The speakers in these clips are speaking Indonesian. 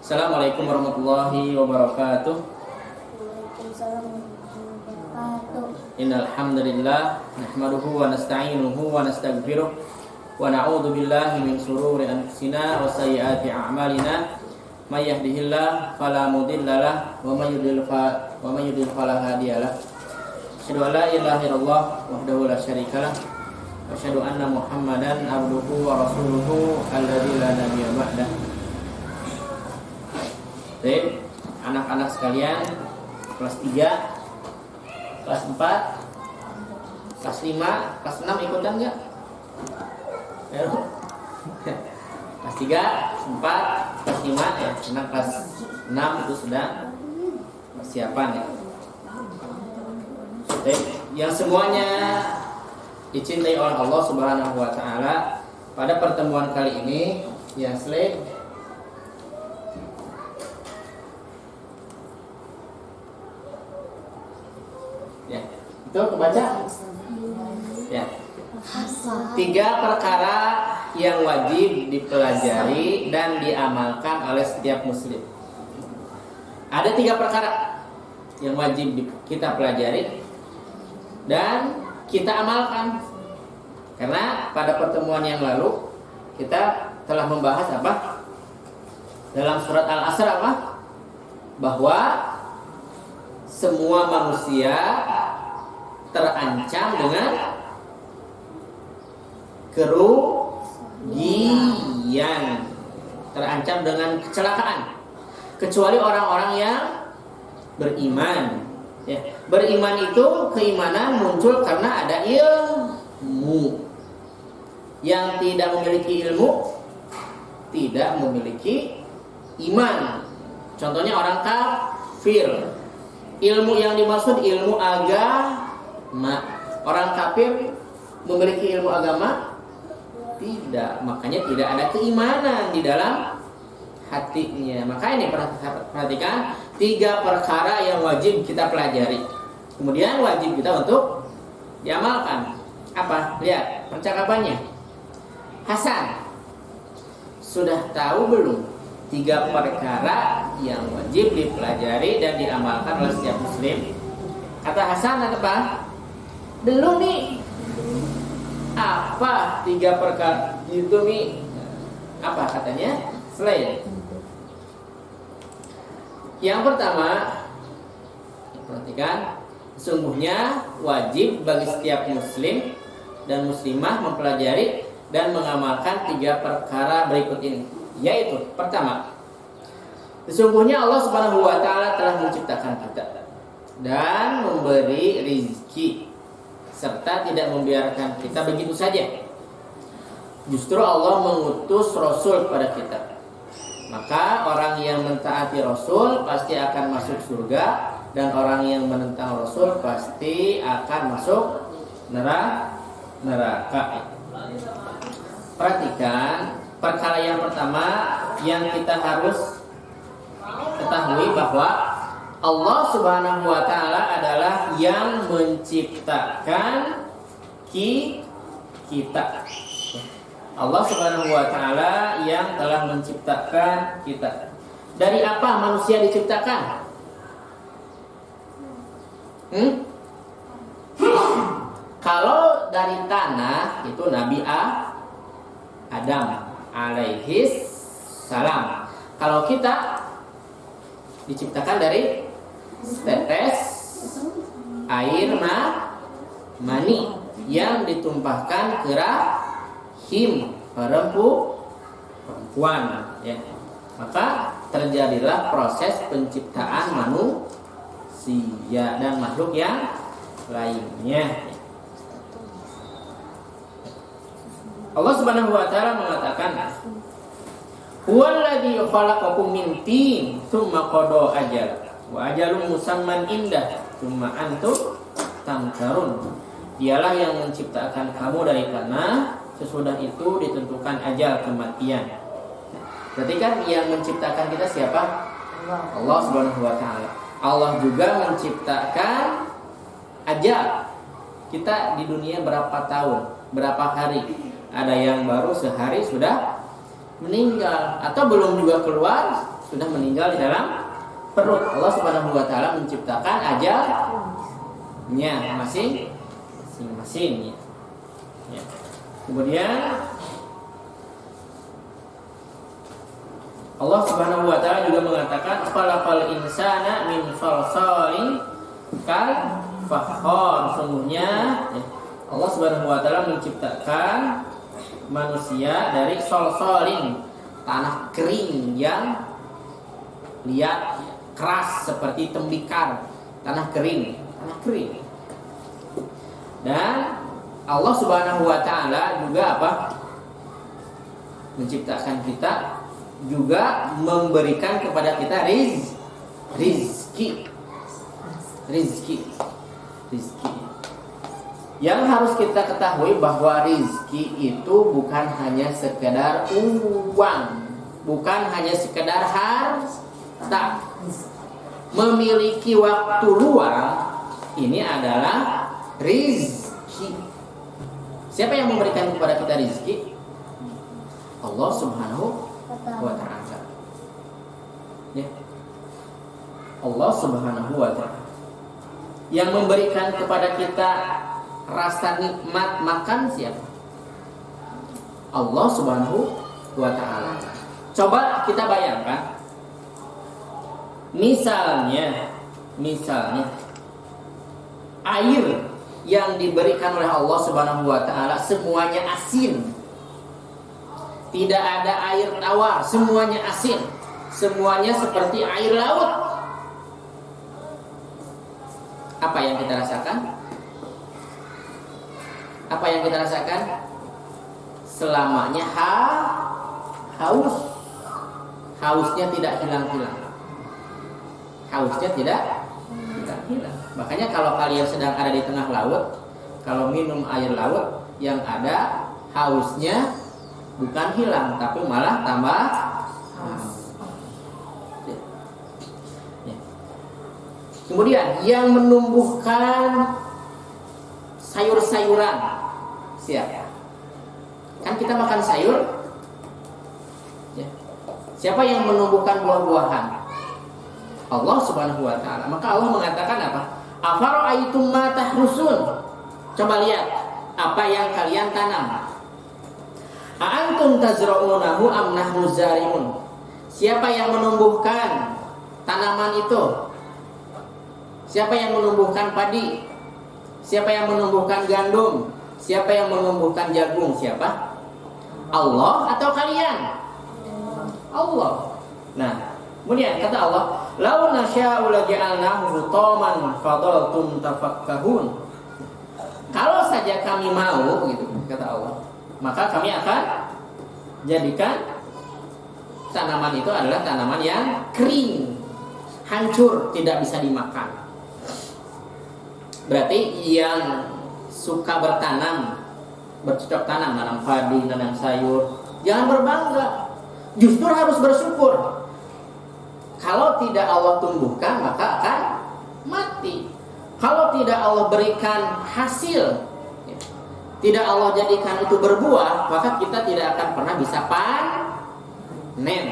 Assalamualaikum warahmatullahi wabarakatuh. Waalaikumsalam warahmatullahi wabarakatuh. Innal hamdalillah nahmaduhu wa nasta'inuhu wa nastaghfiruh wa na'udzu billahi min shururi anfusina wa sayyiati a'malina. May yahdihillahu fala mudhillalah wa may yudlil fala hadiyalah. Asyhadu an la ilaha illallah wahdahu la syarikalah wa asyhadu anna Muhammadan abduhu wa rasuluhu alladzi la nabiyya ba'dah. Baik, anak-anak sekalian, kelas 3, kelas 4, kelas 5, kelas 6 ikutan enggak? Kelas 3, 4, kelas 5 ya, karena kelas 6 itu sudah persiapan ya. Baik, yang semuanya dicintai oleh Allah Subhanahu wa taala, pada pertemuan kali ini ya slide ya, itu kebaca ya. 3 perkara yang wajib dipelajari dan diamalkan oleh setiap muslim. Ada 3 perkara yang wajib kita pelajari dan kita amalkan. Karena pada pertemuan yang lalu kita telah membahas apa? Dalam surat Al-Asr apa? Bahwa semua manusia terancam dengan kerugian, terancam dengan kecelakaan, kecuali orang-orang yang beriman. Ya, beriman itu keimanan muncul karena ada ilmu. Yang tidak memiliki ilmu tidak memiliki iman. Contohnya orang kafir. Ilmu yang dimaksud ilmu agama. Orang kafir memiliki ilmu agama? Tidak. Makanya tidak ada keimanan di dalam hatinya. Makanya ini perhatikan 3 perkara yang wajib kita pelajari. Kemudian wajib kita untuk diamalkan. Apa? Lihat percakapannya. Hasan, sudah tahu belum 3 perkara yang wajib dipelajari dan diamalkan oleh setiap muslim? Kata Hasan apa? Belum nih. Apa 3 perkara itu nih? Apa katanya? Slide. Yang pertama, perhatikan, sesungguhnya wajib bagi setiap muslim dan muslimah mempelajari dan mengamalkan 3 perkara berikut ini. Yaitu pertama, sesungguhnya Allah Subhanahu wa taala telah menciptakan kita dan memberi rizki serta tidak membiarkan kita begitu saja. Justru Allah mengutus Rasul kepada kita. Maka orang yang mentaati Rasul pasti akan masuk surga, dan orang yang menentang Rasul pasti akan masuk neraka. Perhatikan perkara yang pertama yang kita harus ketahui bahwa Allah Subhanahu wa taala adalah yang menciptakan kita. Allah Subhanahu wa taala yang telah menciptakan kita. Dari apa manusia diciptakan? Kalau dari tanah itu Nabi Adam alaihis salam. Kalau kita diciptakan dari setetes air mani yang ditumpahkan ke rahim perempuan ya. Maka terjadilah proses penciptaan manusia dan makhluk yang lainnya. Allah Subhanahu wa taala mengatakan, "Huwallazi khalaqakum min tin, tsumma qada ajal, wa ajalun musamman indah, tsumma antum tamtarun." Dialah yang menciptakan kamu dari tanah, sesudah itu ditentukan ajal kematian. Berarti kan yang menciptakan kita siapa? Allah Subhanahu wa taala. Allah juga menciptakan ajal. Kita di dunia berapa tahun, berapa hari? Ada yang baru sehari sudah meninggal, atau belum juga keluar sudah meninggal di dalam perut. Allah Subhanahu wa taala menciptakan ajalnya masing-masing. Ya. Kemudian Allah Subhanahu wa taala juga mengatakan khalaqal insana min salsalin kal fakhar. Sungguhnya Allah Subhanahu wa taala menciptakan manusia dari salsalin, tanah kering yang liat keras seperti tembikar, tanah kering. Dan Allah Subhanahu wa taala juga menciptakan kita, juga memberikan kepada kita rizki. Yang harus kita ketahui bahwa rizki itu bukan hanya sekedar uang, bukan hanya sekedar harta. Memiliki waktu luang ini adalah rizki. Siapa yang memberikan kepada kita rizki? Allah Subhanahu wa ta'ala. Ya. Allah Subhanahu wa ta'ala yang memberikan kepada kita rasa nikmat makan siapa? Allah Subhanahu wa ta'ala. Coba kita bayangkan, misalnya air yang diberikan oleh Allah Subhanahu wa ta'ala semuanya asin. Tidak ada air tawar, semuanya asin. Semuanya seperti air laut. Apa yang kita rasakan? Selamanya haus. Hausnya tidak hilang-hilang. Makanya kalau kalian sedang ada di tengah laut, kalau minum air laut, yang ada hausnya bukan hilang, tapi malah tambah haus. Kemudian yang menumbuhkan sayur-sayuran siapa? Kan kita makan sayur. Siapa yang menumbuhkan buah-buahan? Allah Subhanahu wa ta'ala. Maka Allah mengatakan apa? Afara'aitum ma tahrusun. Coba lihat apa yang kalian tanam. A'antum tazra'unahu am nahnu zari'un. Siapa yang menumbuhkan tanaman itu? Siapa yang menumbuhkan padi? Siapa yang menumbuhkan gandum? Siapa yang menumbuhkan jagung? Siapa? Allah atau kalian? Allah. Nah, kemudian kata Allah, "Lau nasya'u laja'alnahu hutaman fadaltum tafakkahun." Kalau saja kami mau, gitu kata Allah, maka kami akan jadikan tanaman itu adalah tanaman yang kering, hancur, tidak bisa dimakan. Berarti yang suka bertanam, bercocok tanam, nanam padi, nanam sayur, jangan berbangga, justru harus bersyukur. Kalau tidak Allah tumbuhkan, maka akan mati. Kalau tidak Allah berikan hasil, tidak Allah jadikan itu berbuah, maka kita tidak akan pernah bisa panen.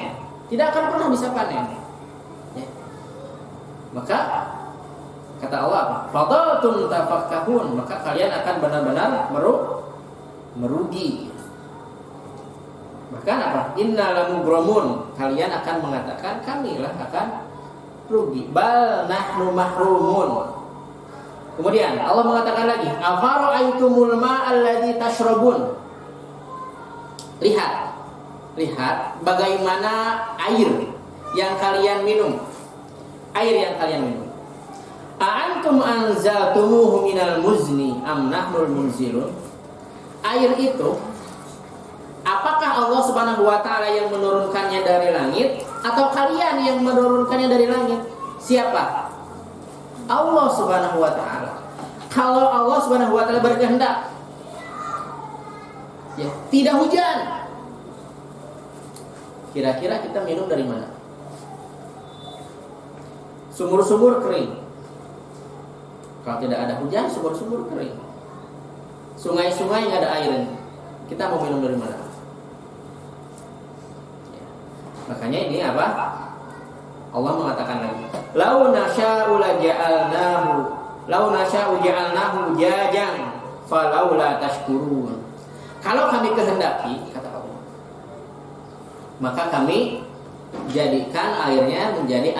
Tidak akan pernah bisa panen. Maka kata Allah, fadaltum tafakkahun, maka kalian akan benar-benar merugi. Bahkan apa? Inna lamughramun, kalian akan mengatakan kamilah akan rugi. Bal nahnu mahrumun. Kemudian Allah mengatakan lagi, afara'aitumul ma'alladzi tashrabun. Lihat bagaimana air yang kalian minum. A'antum anzaltumuhu minal muzni am nahnul munzilun. Air itu, apakah Allah Subhanahu wa ta'ala yang menurunkannya dari langit atau kalian yang menurunkannya dari langit? Siapa? Allah Subhanahu wa ta'ala. Kalau Allah Subhanahu wa ta'ala berkehendak, ya, tidak hujan, kira-kira kita minum dari mana? Sumur-sumur kering. Kalau tidak ada hujan, sumur-sumur kering. Sungai-sungai nggak ada airnya. Kita mau minum dari mana? Makanya ini apa? Allah mengatakan lagi, "Lau nasya'u ja'alnahu jajan falaula tashkurun." Kalau kami kehendaki, kata Allah, maka kami jadikan airnya menjadi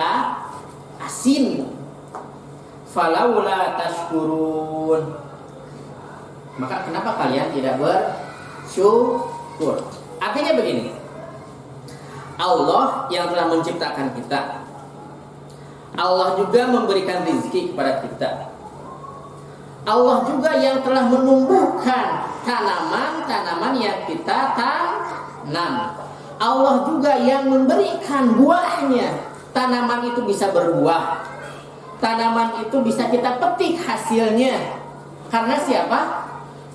asin. Falaula tashkurun. Maka kenapa kalian tidak bersyukur? Artinya begini, Allah yang telah menciptakan kita, Allah juga memberikan rezeki kepada kita, Allah juga yang telah menumbuhkan tanaman-tanaman yang kita tanam, Allah juga yang memberikan buahnya. Tanaman itu bisa berbuah, tanaman itu bisa kita petik hasilnya. Karena siapa?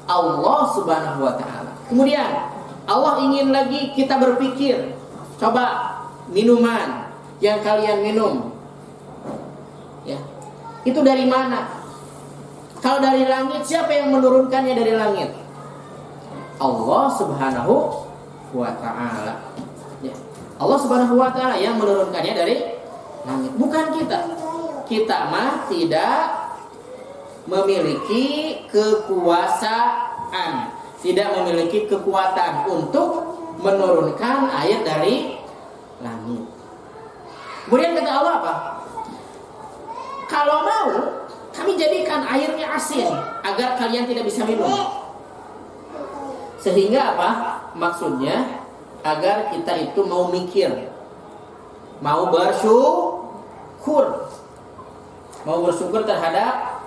Allah Subhanahu wa ta'ala. Kemudian Allah ingin lagi kita berpikir, coba minuman yang kalian minum, ya, itu dari mana? Kalau dari langit, siapa yang menurunkannya dari langit? Allah Subhanahu wa ta'ala. Ya. Allah Subhanahu wa ta'ala yang menurunkannya dari langit, bukan kita. Kita mah tidak memiliki kekuasaan, tidak memiliki kekuatan untuk menurunkan air dari langit. Kemudian kata Allah apa? Kalau mau, kami jadikan airnya asin agar kalian tidak bisa minum. Sehingga apa? Maksudnya agar kita itu mau mikir, mau bersyukur, mau bersyukur terhadap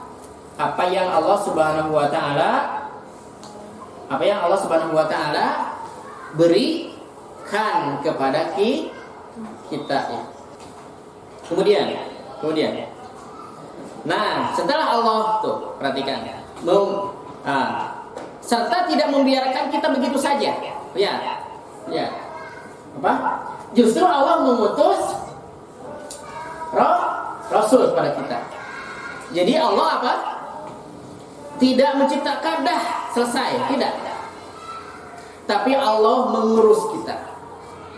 apa yang Allah Subhanahu wa ta'ala berikan kepada kita, ya. Kemudian nah, setelah Allah tuh perhatikan, serta tidak membiarkan kita begitu saja, ya. Apa? Justru Allah mengutus Rasul kepada kita. Jadi Allah apa? Tidak menciptakan dah selesai, tidak. Tapi Allah mengurus kita,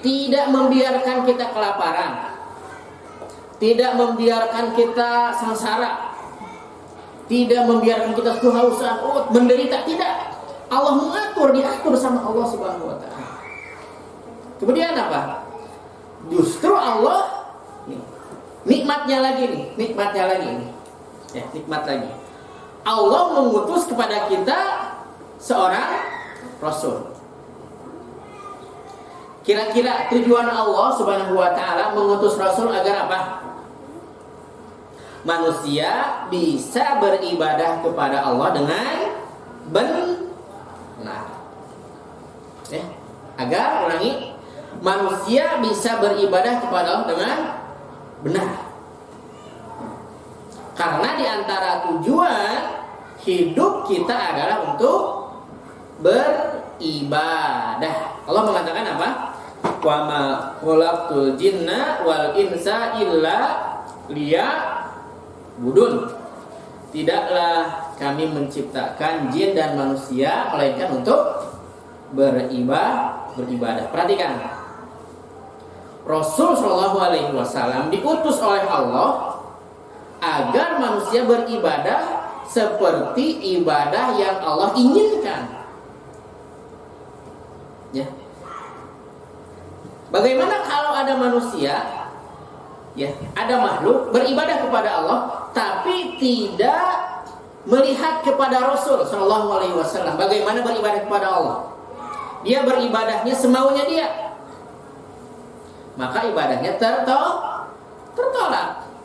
tidak membiarkan kita kelaparan, tidak membiarkan kita sengsara, tidak membiarkan kita kehausan, menderita, tidak. Allah mengatur, diatur sama Allah Subhanahu wa ta'ala. Kemudian apa? Justru Allah nikmatnya lagi. Ya, nikmat lagi. Allah mengutus kepada kita seorang Rasul. Kira-kira tujuan Allah Subhanahu wa ta'ala mengutus Rasul agar apa? Manusia bisa beribadah kepada Allah dengan benar. Ya, agar ulangi, manusia bisa beribadah kepada Allah dengan benar. Karena di antara tujuan hidup kita adalah untuk beribadah. Allah mengatakan apa? Wa ma khalaqtul jinna wal insa illa liya'budun. Tidaklah kami menciptakan jin dan manusia melainkan untuk beribadah. Perhatikan, Rasul Shallallahu Alaihi Wasallam diutus oleh Allah agar manusia beribadah seperti ibadah yang Allah inginkan. Ya. Bagaimana kalau ada manusia, ya, ada makhluk beribadah kepada Allah, tapi tidak melihat kepada Rasul Shallallahu Alaihi Wasallam? Bagaimana beribadah kepada Allah? Dia beribadahnya semaunya dia, maka ibadahnya tertolak.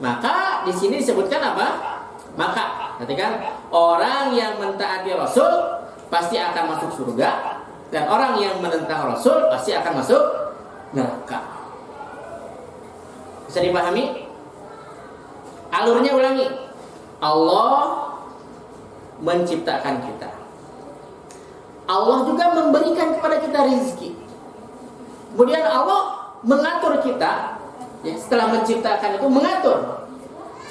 Maka di sini disebutkan apa? Maka, ketika orang yang mentaati Rasul pasti akan masuk surga, dan orang yang menentang Rasul pasti akan masuk neraka. Bisa dipahami? Alurnya ulangi. Allah menciptakan kita. Allah juga memberikan kepada kita rezeki. Kemudian Allah mengatur kita, ya, setelah menciptakan itu mengatur.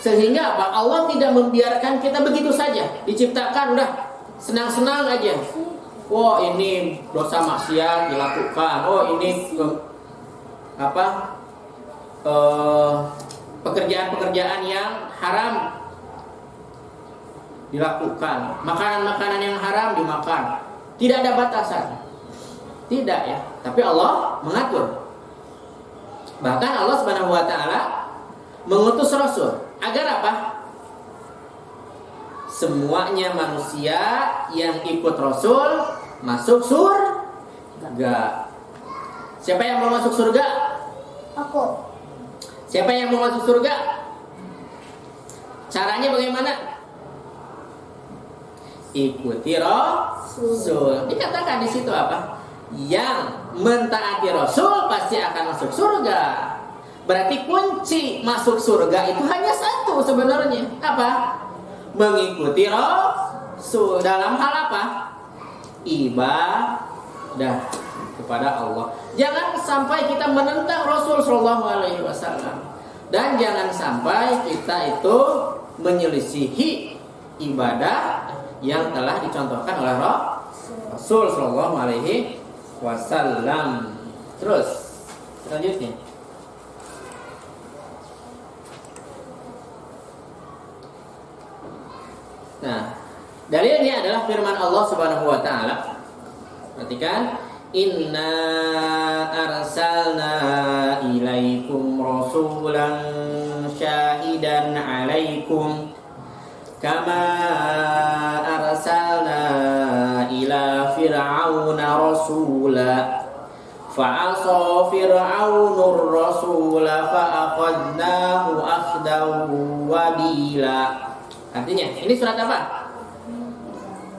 Sehingga apa? Allah tidak membiarkan kita begitu saja diciptakan udah senang-senang aja. Oh, ini dosa maksiat dilakukan. Oh, ini pekerjaan-pekerjaan yang haram dilakukan, makanan-makanan yang haram dimakan. Tidak ada batasan. Tidak ya, tapi Allah mengatur. Bahkan Allah Subhanahu wa taala mengutus rasul agar apa? Semuanya manusia yang ikut rasul masuk surga. Siapa yang mau masuk surga? Aku. Siapa yang mau masuk surga? Caranya bagaimana? Ikuti rasul. Dikatakan di situ apa? Yang mentaati rasul pasti akan masuk surga. Berarti kunci masuk surga itu hanya satu sebenarnya. Apa? Mengikuti rasul. Dalam hal apa? Ibadah kepada Allah. Jangan sampai kita menentang Rasul Shallallahu Alaihi Wasallam, dan jangan sampai kita itu menyelisihi ibadah yang telah dicontohkan oleh Rasul Shallallahu Alaihi Wasallam. Terus selanjutnya, nah, dalilnya adalah firman Allah Subhanahu Wa Taala. Perhatikan. Inna arsalna ilaikum rasulan syahidan alaikum kama arsalna ila fir'auna rasula fa'asa fir'aunur rasula fa'akhadnahu akhdahu wabila. Artinya, ini surat apa?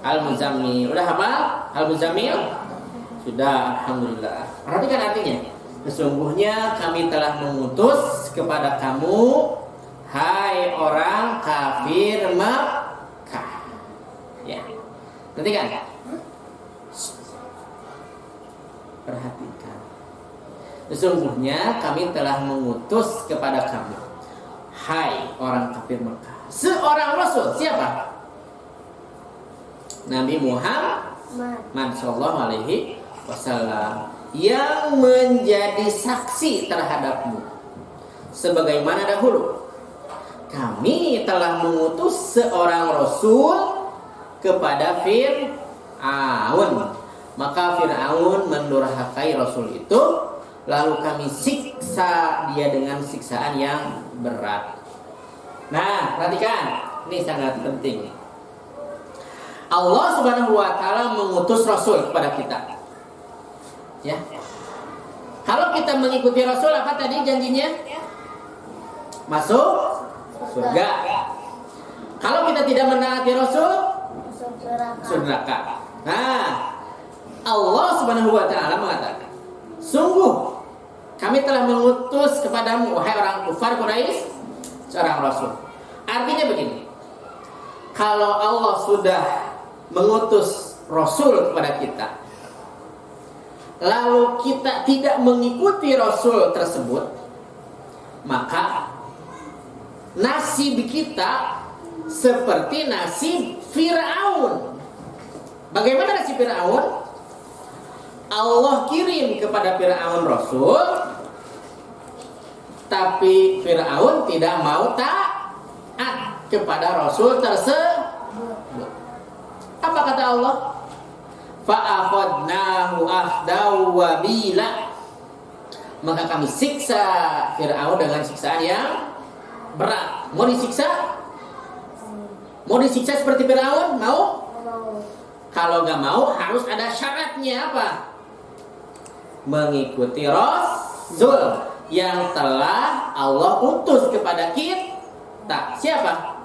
Al-Muzammil. Udah hafal? Al-Muzammil? Sudah, alhamdulillah. Perhatikan artinya. Sesungguhnya kami telah mengutus kepada kamu, hai orang kafir Makkah. Ya. Perhatikan. Perhatikan. Sesungguhnya kami telah mengutus kepada kamu, hai orang kafir Makkah, seorang rasul. Siapa? Nabi Muhammad sallallahu alaihi wasallam, yang menjadi saksi terhadapmu sebagaimana dahulu kami telah mengutus seorang rasul kepada Fir'aun, maka Fir'aun mendurhakai rasul itu, lalu kami siksa dia dengan siksaan yang berat. Nah, perhatikan, ini sangat penting. Allah Subhanahu wa taala mengutus rasul kepada kita. Ya. Kalau kita mengikuti rasul, apa tadi janjinya? Masuk surga. Kalau kita tidak menaati rasul, surga. Nah, Allah Subhanahu wa taala mengatakan, sungguh kami telah mengutus kepadamu, wahai orang kufar Quraisy, seorang rasul. Artinya begini, kalau Allah sudah mengutus rasul kepada kita, lalu kita tidak mengikuti rasul tersebut, maka nasib kita seperti nasib Fir'aun. Bagaimana nasib Fir'aun? Allah kirim kepada Fir'aun rasul, tapi Fir'aun tidak mau taat kepada rasul tersebut. Apa kata Allah? Fa'akhadnahu akhdahu wabila. Maka kami siksa Fir'aun dengan siksaan yang berat. Mau disiksa? Mau disiksa seperti Fir'aun? Mau? Kalau gak mau, harus ada syaratnya apa? Mengikuti rasul yang telah Allah utus kepada kita. Siapa?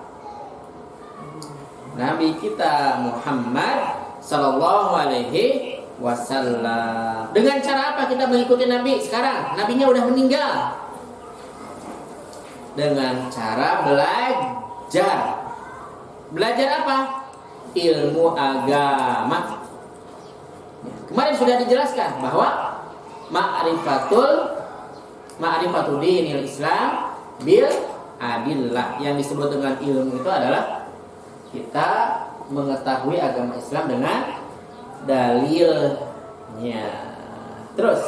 Nabi kita Muhammad sallallahu alaihi wasallam. Dengan cara apa kita mengikuti Nabi sekarang? Nabinya udah meninggal. Dengan cara belajar. Belajar apa? Ilmu agama. Kemarin sudah dijelaskan bahwa ma'rifatul dinil Islam bil adillah. Yang disebut dengan ilmu itu adalah kita mengetahui agama Islam dengan dalilnya. Terus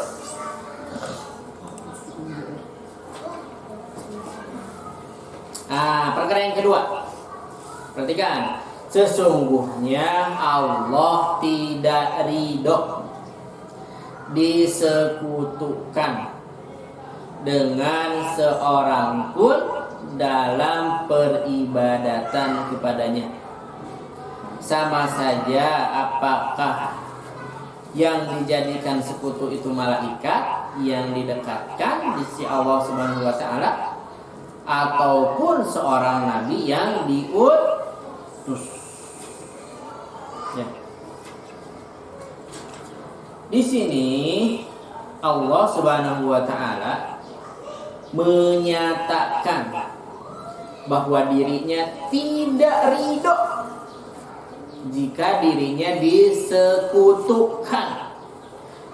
Perkara yang kedua, perhatikan, sesungguhnya Allah tidak ridho disekutukan dengan seorang pun dalam peribadatan kepadanya. Sama saja apakah yang dijadikan sekutu itu malaikat yang didekatkan di sisi Allah Subhanahu wa taala ataupun seorang nabi yang diutus. Ya. Di sini Allah Subhanahu wa taala menyatakan bahwa dirinya tidak ridho jika dirinya disekutukan,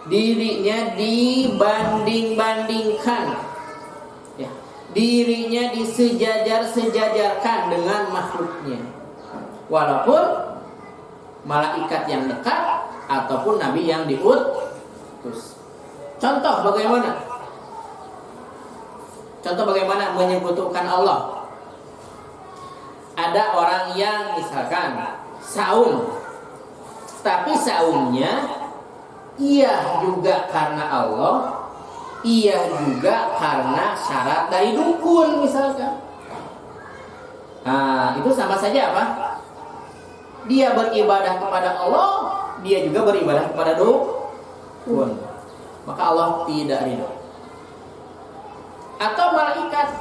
dirinya dibanding-bandingkan, ya, dirinya disejajar-sejajarkan dengan makhluknya, walaupun malaikat yang dekat ataupun nabi yang diutus. Contoh bagaimana menyekutukan Allah. Ada orang yang misalkan saum, tapi saumnya iya juga karena Allah, iya juga karena syarat dari dukun misalkan. Nah, itu sama saja apa? Dia beribadah kepada Allah, dia juga beribadah kepada dukun. Maka Allah tidak ridho. Atau malaikat,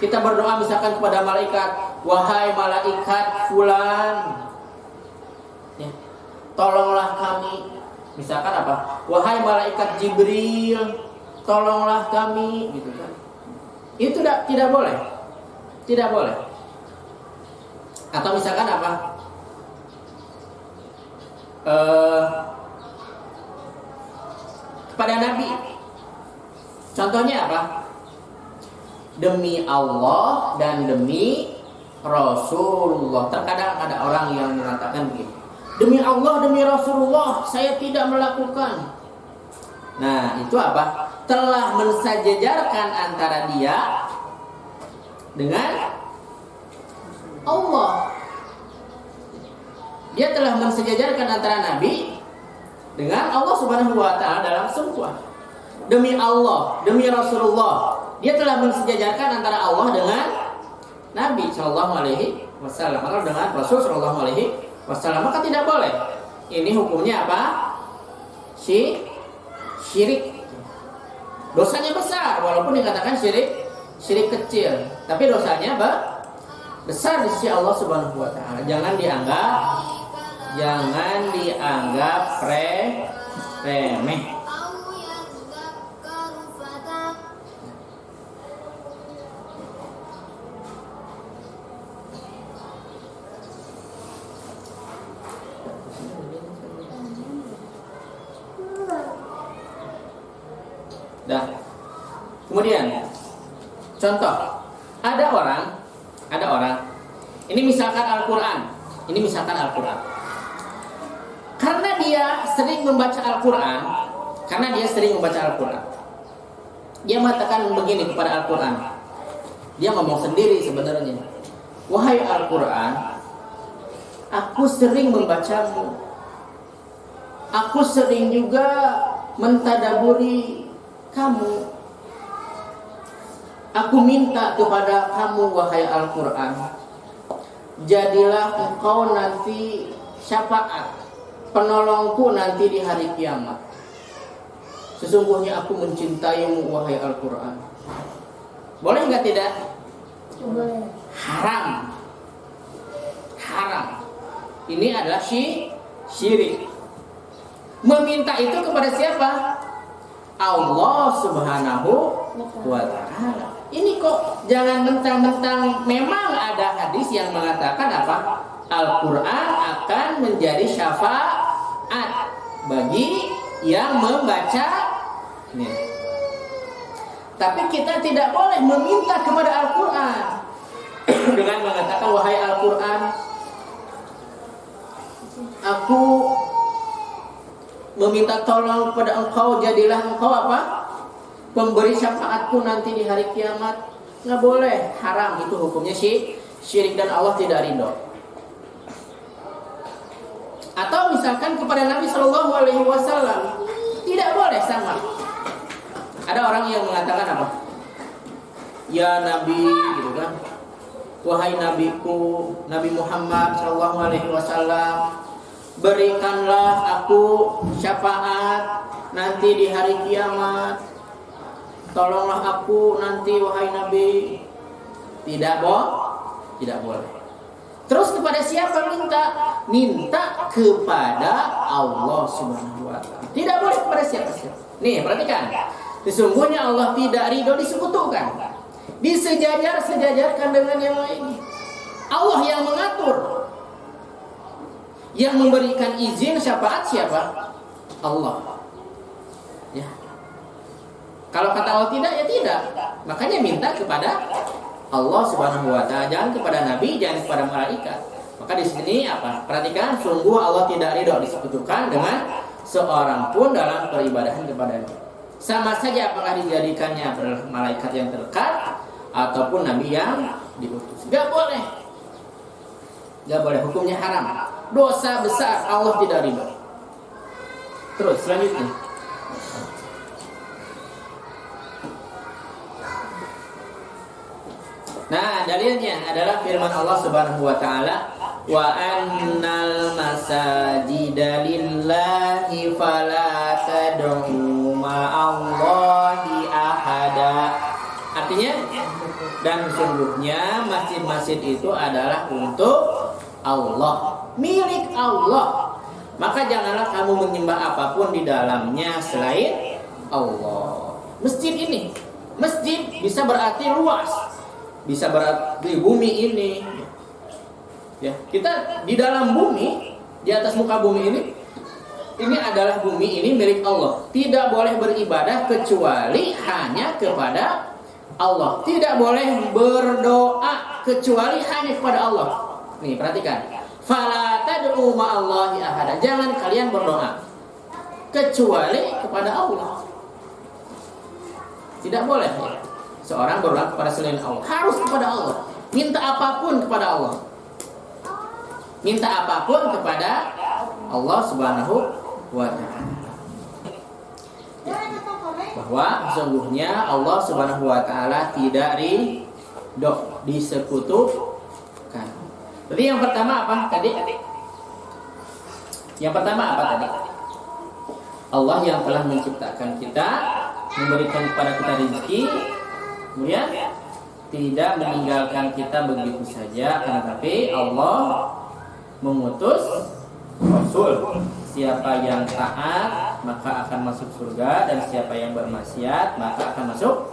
kita berdoa misalkan kepada malaikat, wahai malaikat fulan, ya, tolonglah kami. Misalkan apa? Wahai malaikat Jibril, tolonglah kami, gitu kan? Itu tidak boleh, tidak boleh. Atau misalkan apa? Kepada Nabi. Contohnya apa? Demi Allah dan demi Rasulullah. Terkadang ada orang yang mengatakan begini, demi Allah, demi Rasulullah, saya tidak melakukan. Nah, itu apa? Telah mensejajarkan antara dia dengan Allah. Dia telah mensejajarkan antara Nabi dengan Allah Subhanahu wa taala dalam sebuah. Demi Allah, demi Rasulullah, dia telah mensejajarkan antara Allah dengan Nabi Shallallahu Alaihi Wasallam. Kalau dengan Rasul Shallallahu Alaihi Wasallam, maka tidak boleh. Ini hukumnya apa? Syirik. Dosanya besar, walaupun dikatakan syirik kecil, tapi dosanya besar di sisi Allah Subhanahu Wa Taala. Jangan dianggap remeh. Dah. Kemudian contoh, ada orang ini misalkan Al-Qur'an. Karena dia sering membaca Al-Qur'an, dia mengatakan begini kepada Al-Qur'an. Dia ngomong sendiri sebenarnya. Wahai Al-Qur'an, aku sering membacamu. Aku sering juga mentadaburi kamu. Aku minta kepada kamu, wahai Al-Qur'an, jadilah engkau nanti syafaat, penolongku nanti di hari kiamat. Sesungguhnya aku mencintaimu, wahai Al-Qur'an. Boleh nggak tidak? Boleh. Haram. Ini adalah syirik. Meminta itu kepada siapa? Allah Subhanahu wa Ta'ala. Ini kok jangan mentang-mentang, memang ada hadis yang mengatakan apa? Al-Qur'an akan menjadi syafaat bagi yang membaca ini. Tapi kita tidak boleh meminta kepada Al-Qur'an dengan mengatakan, wahai Al-Qur'an, aku meminta tolong kepada engkau, jadilah engkau apa? Pemberi syafaatku nanti di hari kiamat. nggak boleh, haram, itu hukumnya syirik dan Allah tidak ridho. Atau misalkan kepada Nabi Shallallahu Alaihi Wasallam tidak boleh sama. Ada orang yang mengatakan apa? Ya Nabi, gitu kan? Wahai Nabiku, Nabi Muhammad Shallallahu Alaihi Wasallam, berikanlah aku syafaat nanti di hari kiamat. Tolonglah aku nanti wahai Nabi. Tidak boleh. Terus kepada siapa minta? Minta kepada Allah Subhanahu wa taala. Tidak boleh kepada siapa-siapa. Nih, perhatikan. Sesungguhnya Allah tidak ridho disekutukan. Disejajarkan dengan yang lain. Allah yang mengatur. Yang memberikan izin syafaat siapa? Allah. Ya. Kalau kata Allah tidak, ya tidak. Makanya minta kepada Allah Subhanahu wa taala, jangan kepada nabi, jangan kepada malaikat. Maka di sini apa? Perhatikan, sungguh Allah tidak ridho disekutukan dengan seorang pun dalam peribadahan kepadanya. Sama saja apakah dijadikannya malaikat yang terdekat ataupun nabi yang diutus. Gak boleh. Hukumnya haram. Dosa besar, Allah tidak ridho. Terus selanjutnya. Nah, dalilnya adalah firman Allah Subhanahu wa taala, wa annal masajida lillahi fala tad'u ma'allahi ahada. Artinya, dan sungguhnya masjid-masjid itu adalah untuk Allah, milik Allah. Maka janganlah kamu menyembah apapun di dalamnya selain Allah. Masjid ini, masjid bisa berarti luas, bisa berarti bumi ini. Ya, kita di dalam bumi, di atas muka bumi ini adalah bumi ini milik Allah. Tidak boleh beribadah kecuali hanya kepada Allah. Tidak boleh berdoa kecuali hanya kepada Allah. Nih, perhatikan. Fala tad'u ma'allahi ahada. Jangan kalian berdoa kecuali kepada Allah. Tidak boleh ya seorang berdoa kepada selain Allah. Harus kepada Allah. Minta apapun kepada Allah. Minta apapun kepada Allah Subhanahu wa ta'ala. Bahwa sesungguhnya Allah Subhanahu wa ta'ala tidak ridho disekutukan. Jadi yang pertama apa tadi? Yang pertama apa tadi? Allah yang telah menciptakan kita, memberikan kepada kita rezeki, kemudian tidak meninggalkan kita begitu saja, tetapi Allah mengutus Rasul. Siapa yang taat maka akan masuk surga, dan siapa yang bermaksiat maka akan masuk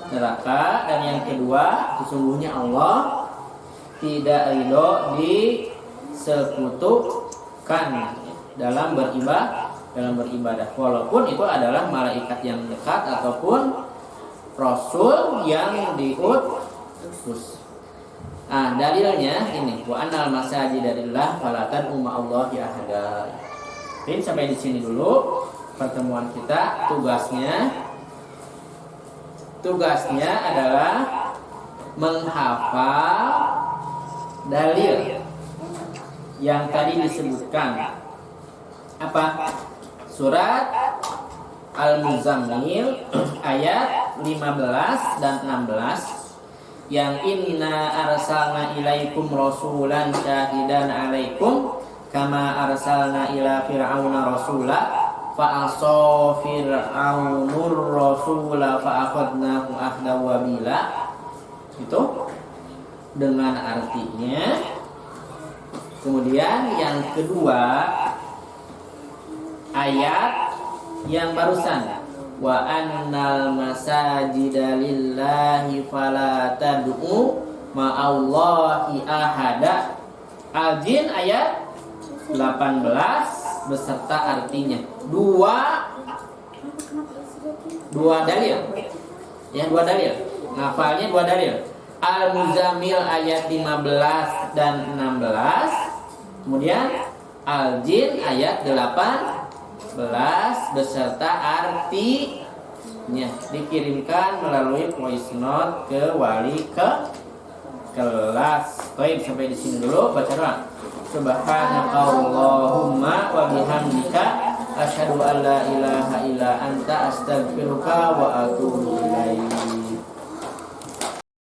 neraka. Dan yang kedua, sesungguhnya Allah tidak ridho disekutukan dalam beribadah, walaupun itu adalah malaikat yang dekat ataupun Rasul yang diutus. Nah, dalilnya ini, wa annal masajida lillah fala tad'u ma'allahi ahada. Jadi sampai di sini dulu pertemuan kita. Tugasnya adalah menghafal dalil yang tadi disebutkan. Apa? Surat Al-Muzammil ayat 15 dan 16 yang inna arsalna ilaikum rasulan syahidan alaikum kama arsalna ila fir'auna rasula fa asa fir'aunur rasula fa akhadnahu akhdan wabila. Itu dengan artinya. Kemudian yang kedua, ayat yang barusan, wa annal masajida lillahi fala tad'u ma'allahi ahada. Al-Jin ayat 18 beserta artinya. Dua dalil. Ya, dua dalil. Ngafalnya dua dalil. Al-Muzammil ayat 15 dan 16. Kemudian Al-Jin ayat 18 beserta arti Ya, dikirimkan melalui voice note ke wali ke kelas. Baik, sampai di sini dulu baca doa. Subhanakallahumma wa bihamdika asyhadu an la ilaha illa anta astaghfiruka wa atubu ilaik.